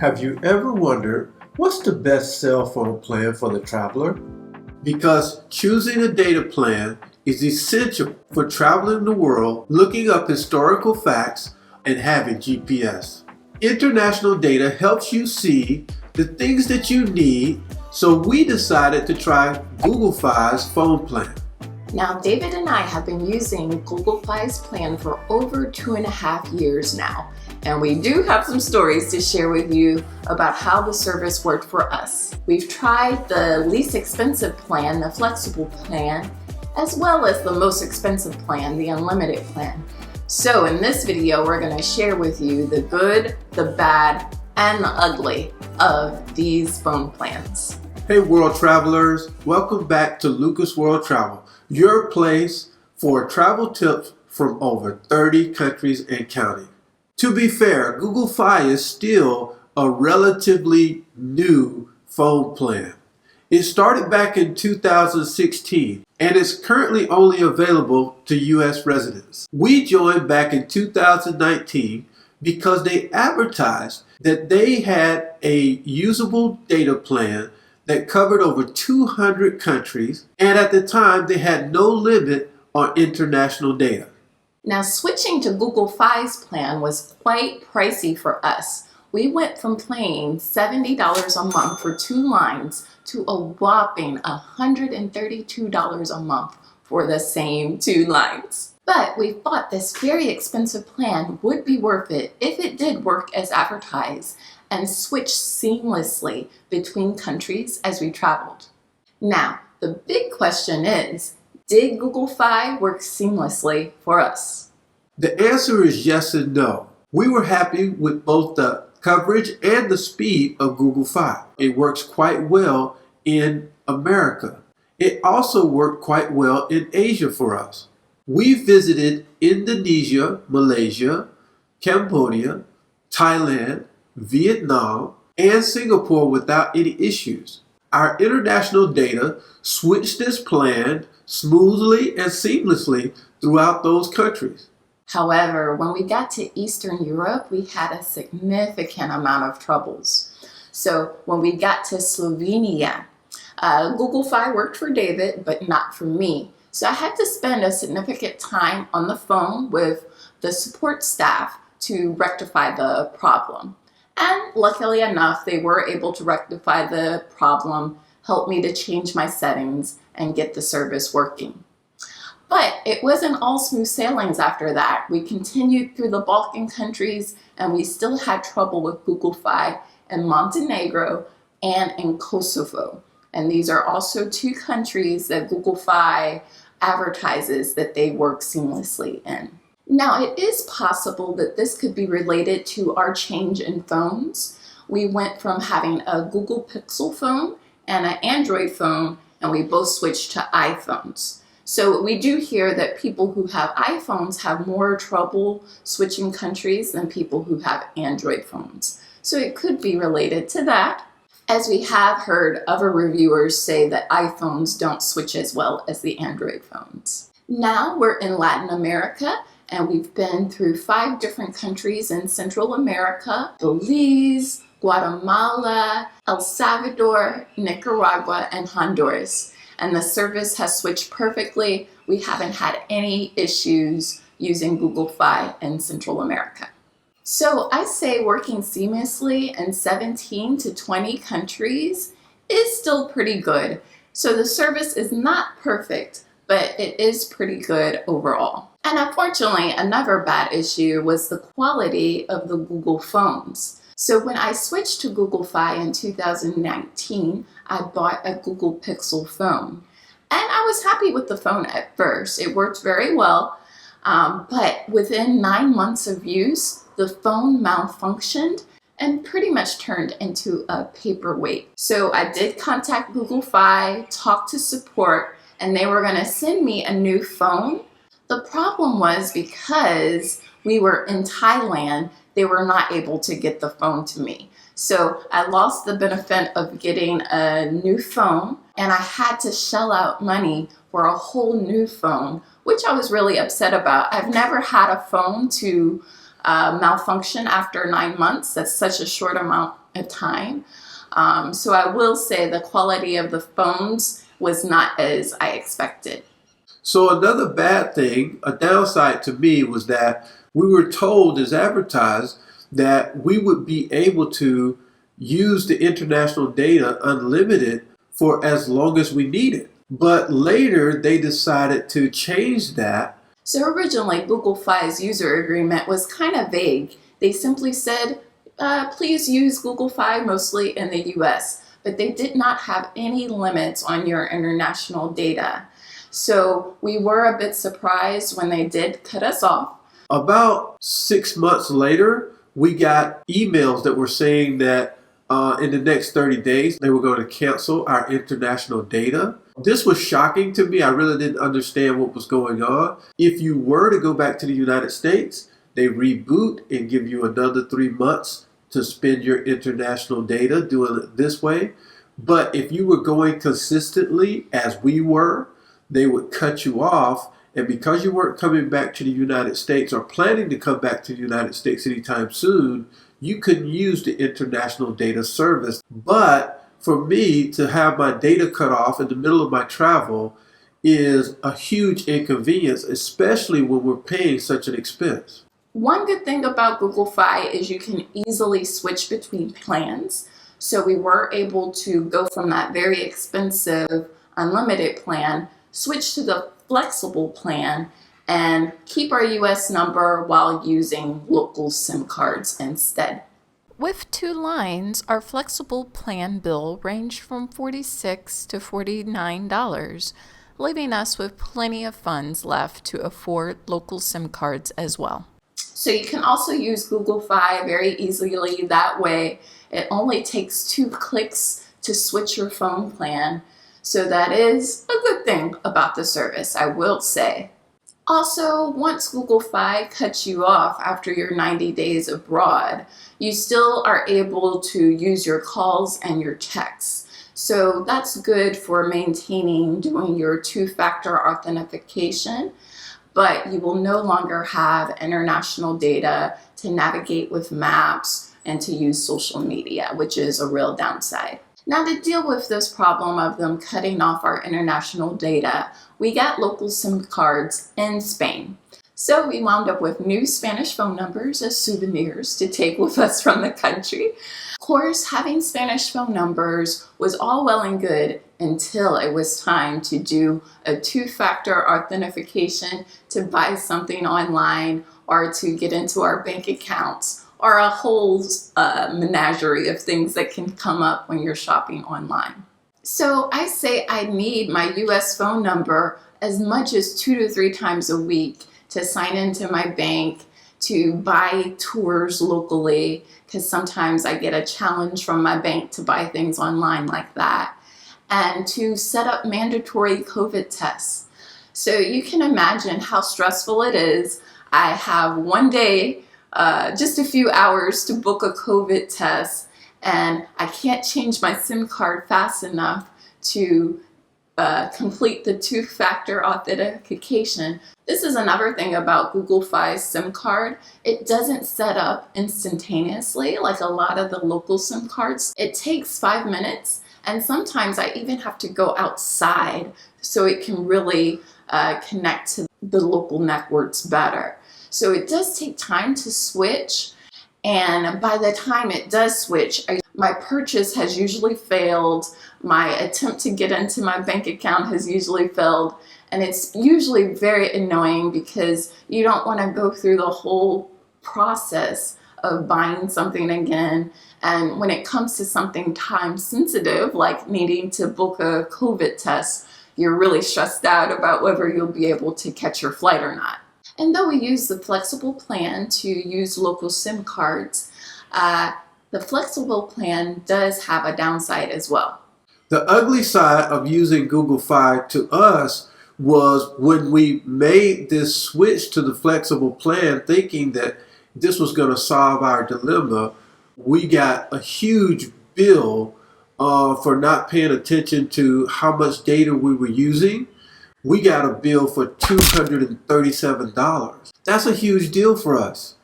Have you ever wondered what's the best cell phone plan for the traveler? Because choosing a data plan is essential for traveling the world, looking up historical facts, and having GPS. International data helps you see the things that you need, so we decided to try Google Fi's phone plan. Now, David and I have been using Google Fi's plan for over 2.5 years now, and we do have some stories to share with you about how the service worked for us. We've tried the least expensive plan, the flexible plan, as well as the most expensive plan, the unlimited plan. So in this video, we're going to share with you the good, the bad, and the ugly of these phone plans. Hey world travelers, welcome back to Lucas World Travel, your place for travel tips from over 30 countries and counting. To be fair, Google Fi is still a relatively new phone plan. It started back in 2016 and is currently only available to US residents. We joined back in 2019 because they advertised that they had a usable data plan that covered over 200 countries, and at the time they had no limit on international data. Now, switching to Google Fi's plan was quite pricey for us. We went from paying $70 a month for 2 lines to a whopping $132 a month for the same 2 lines. But we thought this very expensive plan would be worth it if it did work as advertised and switch seamlessly between countries as we traveled. Now, the big question is, did Google Fi work seamlessly for us? The answer is yes and no. We were happy with both the coverage and the speed of Google Fi. It works quite well in America. It also worked quite well in Asia for us. We visited Indonesia, Malaysia, Cambodia, Thailand, Vietnam, and Singapore without any issues. Our international data switched this plan smoothly and seamlessly throughout those countries. However, when we got to Eastern Europe, we had a significant amount of troubles. So when we got to Slovenia, Google Fi worked for David, but not for me. So I had to spend a significant time on the phone with the support staff to rectify the problem. And luckily enough, they were able to rectify the problem, help me to change my settings, and get the service working. But it wasn't all smooth sailings after that. We continued through the Balkan countries, and we still had trouble with Google Fi in Montenegro and in Kosovo. And these are also 2 countries that Google Fi advertises that they work seamlessly in. Now, it is possible that this could be related to our change in phones. We went from having a Google Pixel phone and an Android phone, and we both switched to iPhones. So we do hear that people who have iPhones have more trouble switching countries than people who have Android phones. So it could be related to that, as we have heard other reviewers say that iPhones don't switch as well as the Android phones. Now we're in Latin America, and we've been through 5 different countries in Central America: Belize, Guatemala, El Salvador, Nicaragua, and Honduras. And the service has switched perfectly. We haven't had any issues using Google Fi in Central America. So I say working seamlessly in 17 to 20 countries is still pretty good. So the service is not perfect, but it is pretty good overall. And unfortunately, another bad issue was the quality of the Google phones. So when I switched to Google Fi in 2019, I bought a Google Pixel phone. And I was happy with the phone at first. It worked very well, but within 9 months of use, the phone malfunctioned and pretty much turned into a paperweight. So I did contact Google Fi, talk to support, and they were gonna send me a new phone. The problem was because we were in Thailand, they were not able to get the phone to me. So I lost the benefit of getting a new phone, and I had to shell out money for a whole new phone, which I was really upset about. I've never had a phone to malfunction after 9 months. That's such a short amount a time. So I will say the quality of the phones was not as I expected. So another bad thing, a downside to me, was that we were told as advertised that we would be able to use the international data unlimited for as long as we needed. But later they decided to change that. So originally, Google Fi's user agreement was kind of vague. They simply said, please use Google Fi mostly in the US, but they did not have any limits on your international data. So we were a bit surprised when they did cut us off. About 6 months later, we got emails that were saying that in the next 30 days, they were going to cancel our international data. This was shocking to me. I really didn't understand what was going on. If you were to go back to the United States, they reboot and give you another 3 months to spend your international data doing it this way. But if you were going consistently, as we were, they would cut you off. And because you weren't coming back to the United States or planning to come back to the United States anytime soon, you couldn't use the international data service. But for me to have my data cut off in the middle of my travel is a huge inconvenience, especially when we're paying such an expense. One good thing about Google Fi is you can easily switch between plans. So we were able to go from that very expensive unlimited plan, switch to the flexible plan, and keep our US number while using local SIM cards instead. With 2 lines, our flexible plan bill ranged from $46 to $49, leaving us with plenty of funds left to afford local SIM cards as well. So you can also use Google Fi very easily that way. It only takes 2 clicks to switch your phone plan. So that is a good thing about the service, I will say. Also, once Google Fi cuts you off after your 90 days abroad, you still are able to use your calls and your texts. So that's good for maintaining doing your 2-factor authentication, but you will no longer have international data to navigate with maps and to use social media, which is a real downside. Now, to deal with this problem of them cutting off our international data, we got local SIM cards in Spain. So we wound up with new Spanish phone numbers as souvenirs to take with us from the country. Of course, having Spanish phone numbers was all well and good until it was time to do a 2-factor authentication to buy something online or to get into our bank accounts, or a whole menagerie of things that can come up when you're shopping online. So I say I need my US phone number as much as 2 to 3 times a week to sign into my bank, to buy tours locally, because sometimes I get a challenge from my bank to buy things online like that, and to set up mandatory COVID tests. So you can imagine how stressful it is. I have one day, just a few hours to book a COVID test, and I can't change my SIM card fast enough to complete the 2-factor authentication. This is another thing about Google Fi's SIM card. It doesn't set up instantaneously like a lot of the local SIM cards. It takes 5 minutes, and sometimes I even have to go outside so it can really connect to the local networks better. So it does take time to switch, and by the time it does switch, my purchase has usually failed, my attempt to get into my bank account has usually failed, and it's usually very annoying because you don't want to go through the whole process of buying something again. And when it comes to something time sensitive, like needing to book a COVID test, you're really stressed out about whether you'll be able to catch your flight or not. And though we use the flexible plan to use local SIM cards, the flexible plan does have a downside as well. The ugly side of using Google Fi to us was when we made this switch to the flexible plan, thinking that this was going to solve our dilemma. We got a huge bill for not paying attention to how much data we were using. We got a bill for $237. That's a huge deal for us.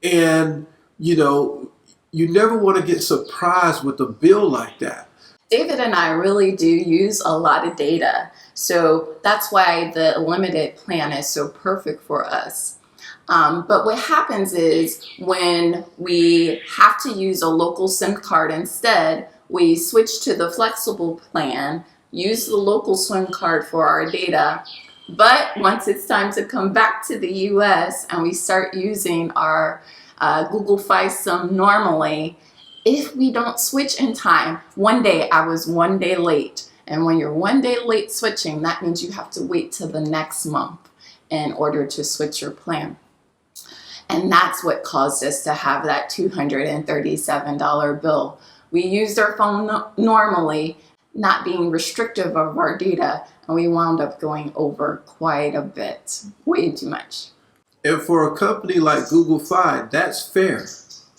And, you know, you never want to get surprised with a bill like that. David and I really do use a lot of data, so that's why the limited plan is so perfect for us. But what happens is when we have to use a local SIM card instead, we switch to the flexible plan, use the local SIM card for our data, but once it's time to come back to the US and we start using our Google Fi SIM normally, if we don't switch in time, one day I was 1 day late. And when you're 1 day late switching, that means you have to wait till the next month in order to switch your plan. And that's what caused us to have that $237 bill. We used our phone normally, not being restrictive of our data, and we wound up going over quite a bit, way too much. And for a company like Google Fi, that's fair.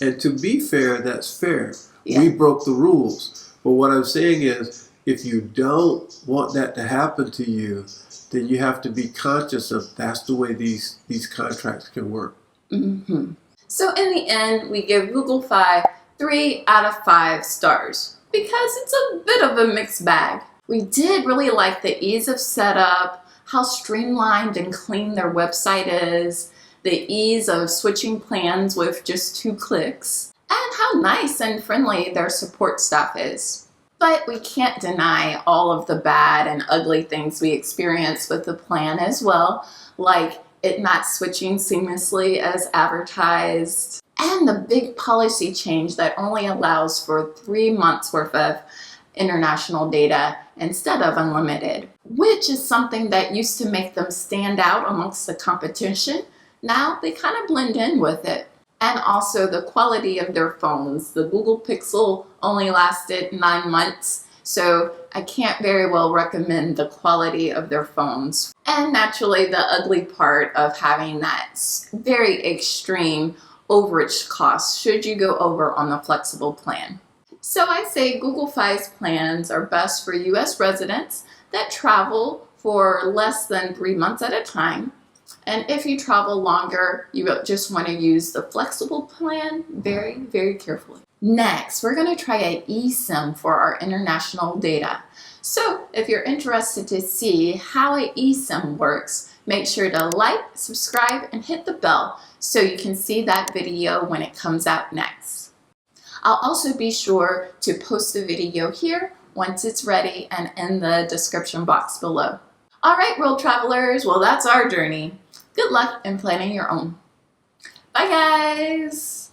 And to be fair, that's fair. Yeah. We broke the rules. But what I'm saying is, if you don't want that to happen to you, then you have to be conscious of that's the way these contracts can work. Mm-hmm. So in the end, we give Google Fi 3 out of 5 stars because it's a bit of a mixed bag. We did really like the ease of setup, how streamlined and clean their website is, the ease of switching plans with just 2 clicks, and how nice and friendly their support staff is. But we can't deny all of the bad and ugly things we experience with the plan as well, like it not switching seamlessly as advertised, and the big policy change that only allows for 3 months worth of international data instead of unlimited, which is something that used to make them stand out amongst the competition. Now they kind of blend in with it. And also the quality of their phones. The Google Pixel only lasted 9 months, so I can't very well recommend the quality of their phones. And naturally the ugly part of having that very extreme overage cost should you go over on the flexible plan. So I say Google Fi's plans are best for US residents that travel for less than 3 months at a time. And if you travel longer, you just want to use the flexible plan very, very carefully. Next, we're going to try an eSIM for our international data. So if you're interested to see how an eSIM works, make sure to like, subscribe, and hit the bell so you can see that video when it comes out next. I'll also be sure to post the video here once it's ready and in the description box below. All right, world travelers, well, that's our journey. Good luck in planning your own. Bye, guys.